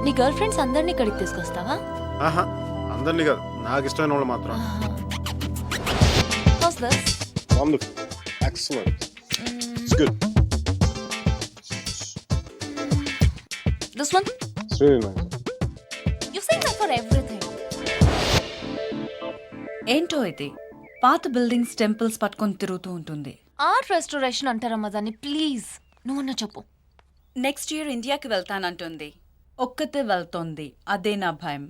నీ girl friends అందరినీ ఇక్కడికి తీసుకొస్తావా? ఆహా, అందరినీ కాదు, నాకు ఇష్టమైన వాళ్ళు మాత్రం. How's this? Wonderful. Excellent. It's good. This one? It's really nice. You say that for everything. ఏంటో ఇది పాత బిల్డింగ్స్ టెంపుల్స్ పట్టుకొని తిరుగుతూ ఉంటుంది. ఆర్ట్ రెస్టోరేషన్ అంటారమ్మా దాన్ని. ప్లీజ్ నువ్వన్నా చెప్పు. నెక్స్ట్ ఇయర్ ఇండియాకి వెళ్తానంటుంది. ఒక్కతే వెళ్తోంది, అదే నా భయం.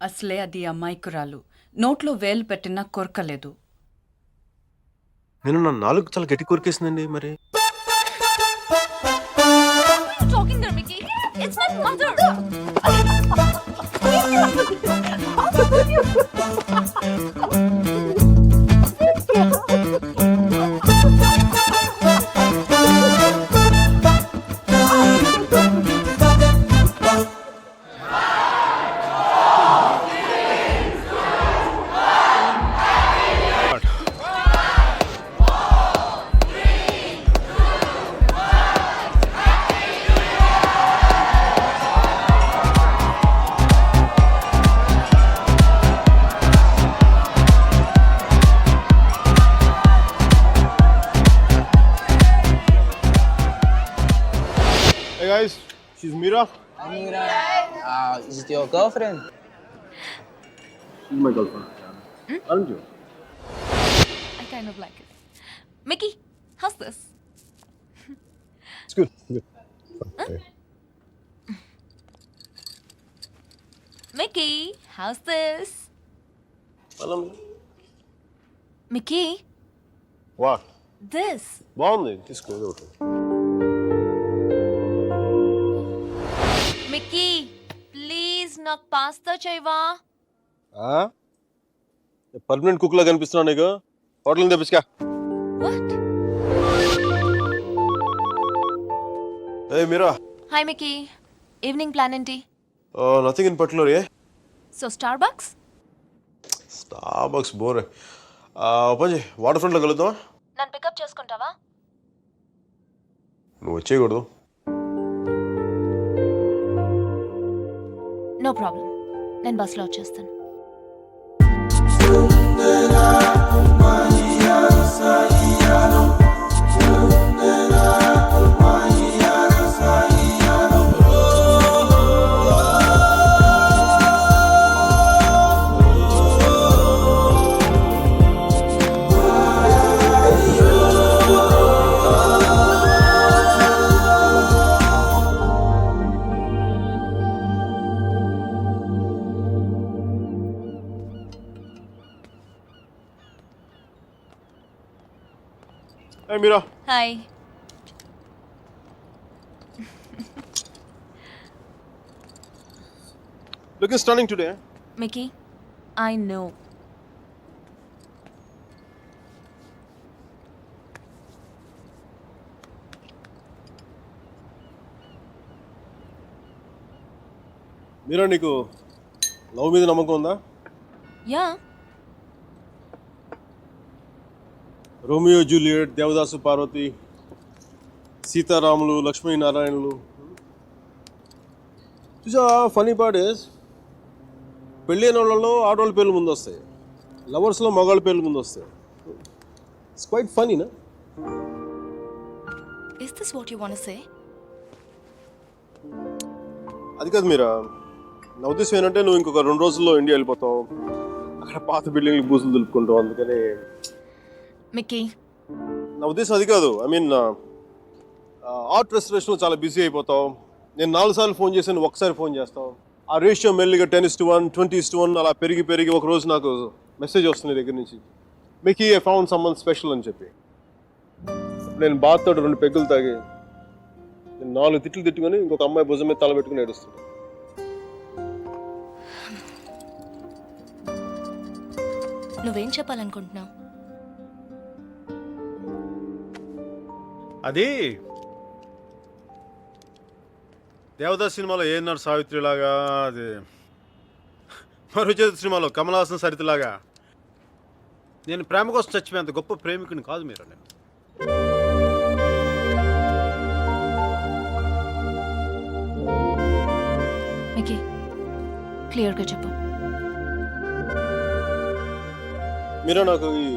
అసలే అది అమాయకురాలు, నోట్లో వేలు పెట్టినా కొరకలేదు. నేను నా నాలుగు చాలా గట్టి కొరికేసిందండి. మరి Talking there, Mickey. It's my mother. Hey guys, she's Mira. Amira, is it your girlfriend? She's my girlfriend. Aren't you? I kind of like it. Mickey, how's this? It's good. Good. Okay. Mickey, how's this? Mickey, What? this. బాగుంది, తీసుకో. ఒకటి. Mickey, please నాకు pasta చేయవా? Permanent cook లా కనిపిస్తున్నావు నీకు. Hotel నుంచి తెప్పించుకా. What? Hey Mira. Hi Mickey. Evening plan ఏంటి? Nothing in particular, yeah? So Starbucks? Starbucks bore. పని వాటర్ ఫ్రంట్ లో కలుద్దామా? నన్ను పికప్ చేసుకుంటావా? నువ్వు వచ్చేయకూడదు. నో ప్రాబ్లం, నేను బస్లో వచ్చేస్తాను. Hey Mira. Hi. Looking stunning today. Mickey, I know. Mira, నీకు లవ్ మీద నమ్మకం ఉందా? Yeah. Romeo Juliet, Devadasu Parvati, సీతారాములు, లక్ష్మీనారాయణులు. చూసా, ఫనీ పార్ట్ ఇస్ పెళ్ళైన వాళ్ళలో ఆడవాళ్ళ పేర్లు ముందు వస్తాయి, లవర్స్లో మగాళ్ళ పేర్లు ముందు వస్తాయి. ఇట్స్ క్వైట్ ఫనీనా? Is this what you want to say? అది కాదు మీరా, నా ఉద్దేశం ఏంటంటే నువ్వు ఇంకొక 2 రోజుల్లో ఇండియా వెళ్ళిపోతావు. అక్కడ పాత బిల్డింగ్లు బూజులు దులుపుకుంటావు. అందుకని మిక్కీ, నా ఉద్దేశం అది కాదు. ఐ మీన్ ఆర్ట్ రెస్టరేషన్లో చాలా బిజీ అయిపోతావు. నేను 4 సార్లు ఫోన్ చేశాను, ఒకసారి ఫోన్ చేస్తావు. ఆ రేషియో మెల్లిగా 10:1, 20:1 అలా పెరిగి పెరిగి ఒక రోజు నాకు మెసేజ్ వస్తుంది దగ్గర నుంచి, Mickey I found someone special అని చెప్పి. నేను బాధతో 2 పెగ్గులు తాగి నేను 4 తిట్లు తిట్టుకొని ఇంకొక అమ్మాయి భుజం మీద తల పెట్టుకుని ఏడుస్తున్నాను. నువ్వేం చెప్పాలనుకుంటున్నావు? అది దేవదాస్ సినిమాలో ఏఎన్ఆర్ సావిత్రిలాగా, అది మరుచేతి సినిమాలో కమల్ హాసన్ సరితలాగా నేను ప్రేమ కోసం చచ్చిపోయేంత గొప్ప ప్రేమికుని కాదు మీరు. నేను మికీ క్లియర్గా చెప్పు. మీరా నాకు ఈ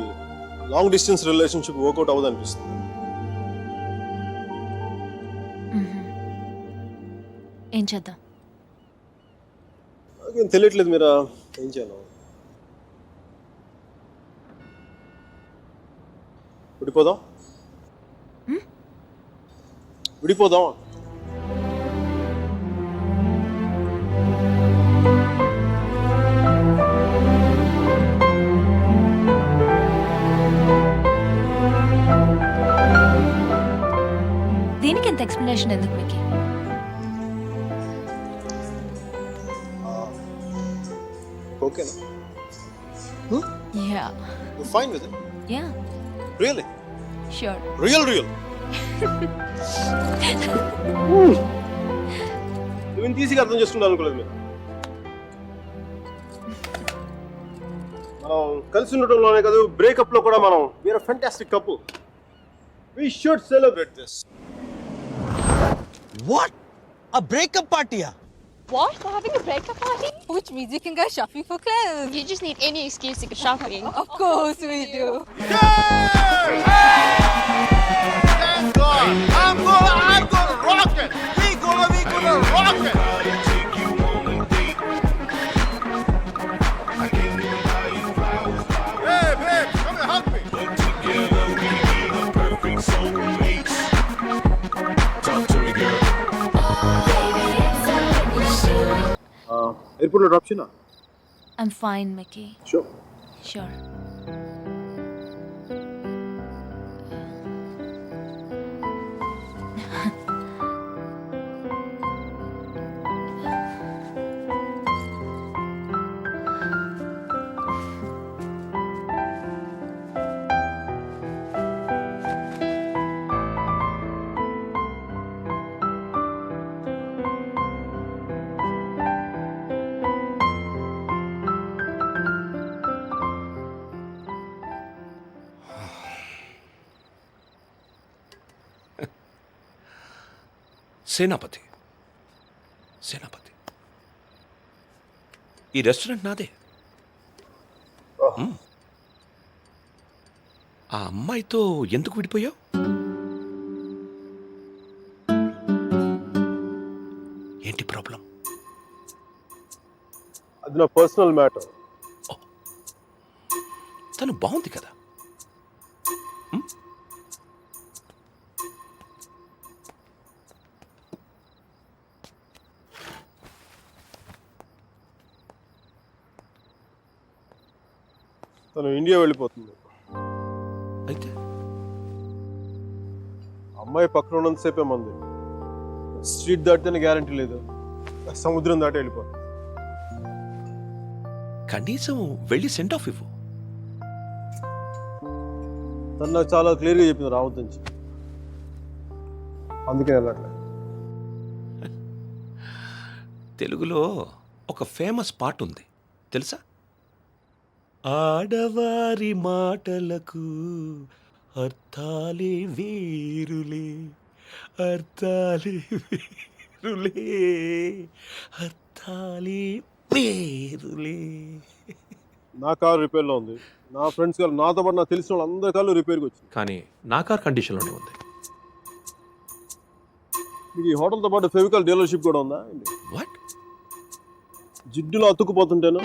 లాంగ్ డిస్టెన్స్ రిలేషన్షిప్ వర్కౌట్ అవ్వదు అనిపిస్తుంది. ఏం చేద్దాం? నాకేం తెలియట్లేదు మీరా, ఏం చేయాలి? విడిపోదాం. విడిపోదాం. దీనికి ఎంత ఎక్స్ప్లెనేషన్ ఎందుకు మికీ? ఓకేనా? Yeah you fine with it? Yeah really? Sure. Real నువ్వు ఇంత ఈజీగా అర్థం చేసుకుంటా అనుకోలేదు మీరు. మనం కలిసి ఉండటంలోనే కాదు, బ్రేకప్ లో కూడా మనం we are fantastic couple. We should celebrate this. What? A breakup party? What? We're having a breakup party? Which means you can go shopping for clothes. You just need any excuse to go shopping. Of course we do. Thank God. I'm gonna rock it. We gonna rock it. Hey, babe, come and hug me. Airport లో drop చేయనా? I'm fine Mickey. Sure. Sure. Senapati, ఈ restaurant నాదే. ఆ అమ్మాయితో ఎందుకు విడిపోయావు? ఏంటి problem? అది నా పర్సనల్ మ్యాటర్. తను బాగుంది కదా. తను ఇండియా వెళ్ళిపోతుంది. అయితే అమ్మాయి పక్కన ఉన్నంతసేపే మంది. స్ట్రీట్ దాటితేనే గ్యారంటీ లేదు, సముద్రం దాటి వెళ్ళిపోతుంది. కనీసం వెళ్ళి సెంట్ ఆఫ్ ఇవ్వు. తను నాకు చాలా క్లియర్గా చెప్పింది రావద్దని చెప్పి, అందుకే వెళ్ళట్లేదు. తెలుగులో ఒక ఫేమస్ పాట ఉంది తెలుసా? ఆడవారి మాటలకు అర్థాలే వేరులే, అర్థాలే వేరులే, అర్థాలే వేరులే. నా కారు రిపేర్లో ఉంది. నా ఫ్రెండ్స్ కారు, నాతో పాటు నాకు తెలిసిన వాళ్ళు అందరి కార్లు రిపేర్కి వచ్చింది. కానీ నా కార్ కండిషన్లోనే ఉంది. మీకు ఈ హోటల్తో పాటు ఫెవికాల్ డీలర్షిప్ కూడా ఉందా? వాట్? జిడ్డులో అతుక్కుపోతుంటేను